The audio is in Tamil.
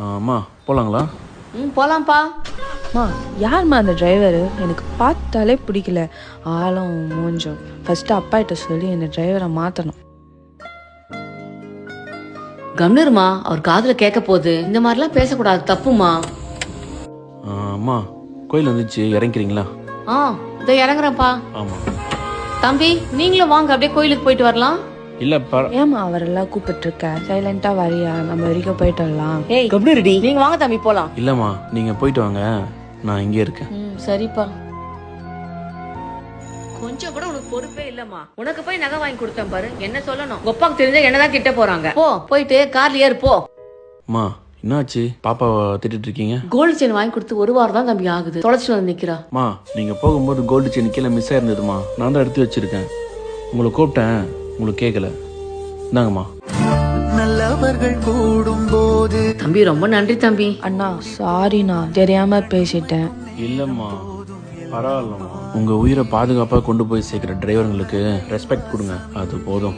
அம்மா போகலாங்களா? போலாம்ப்பா. மா யார்மா அந்த டிரைவரு? எனக்கு பார்த்தாலே பிடிக்கல. ஆளும் மூஞ்சும். ஃபர்ஸ்ட் அப்பா கிட்ட சொல்லி இந்த டிரைவரை மாற்றணும். கம்னருமா, அவர் காதுல கேட்க போகுது. இந்த மாதிரிலாம் பேசக்கூடாது, தப்புமா. அம்மா கோயில் வந்துச்சு, இறங்கிறீங்களா? இதோ இறங்குறேன்ப்பா. ஆமாம் தம்பி, நீங்களும் வாங்க, அப்படியே கோயிலுக்கு போயிட்டு வரலாம். இல்லை ஏமா அவரெல்லாம் கூப்பிட்டு இருக்க? சைலண்டா வரியா? நம்ம வரைக்கும் போயிட்டு வரலாம். ஏய் கம்னருடி, நீங்க வாங்க தம்பி, போலாம். இல்லைம்மா நீங்கள் போயிட்டு வாங்க, நான் இங்கே இருக்கேன். சரிப்பா. கொஞ்சம் கூட உனக்கு பொறுப்பே இல்லம்மா. உனக்கு போய் நகை வாங்கி கொடுத்தேன் பாரு, என்ன சொல்லணும்? ஒப்பாக்கு தெரிஞ்சா என்னதான் திட்ட போறாங்க. போயிட்டு கார்ல ஏறு போ. அம்மா என்னாச்சு? பாப்பாவை திட்டிட்டு இருக்கீங்க? கோல்டு செயின் வாங்கி கொடுத்து 1 வாரம் தான் தம்பி ஆகுது. தொலைச்சிட்டு வந்து நிக்கிறா. அம்மா நீங்கள் போகும்போது கோல்டு செயின் கீழே மிஸ் ஆயிருந்ததுமா, நான் தான் எடுத்து வச்சிருக்கேன். உங்களை கூப்பிட்டேன், உங்களுக்கு கேட்கல. இந்தாங்கம்மா. நல்லவர்கள் கூடும் போது. தம்பி ரொம்ப நன்றி தம்பி. அண்ணா சாரிண்ணா, தெரியாம பேசிட்டேன். இல்லைம்மா பரவாயில்லம்மா. உங்கள் உயிரை பாதுகாப்பாக கொண்டு போய் சேர்க்குற டிரைவருங்களுக்கு ரெஸ்பெக்ட் கொடுங்க, அது போதும்.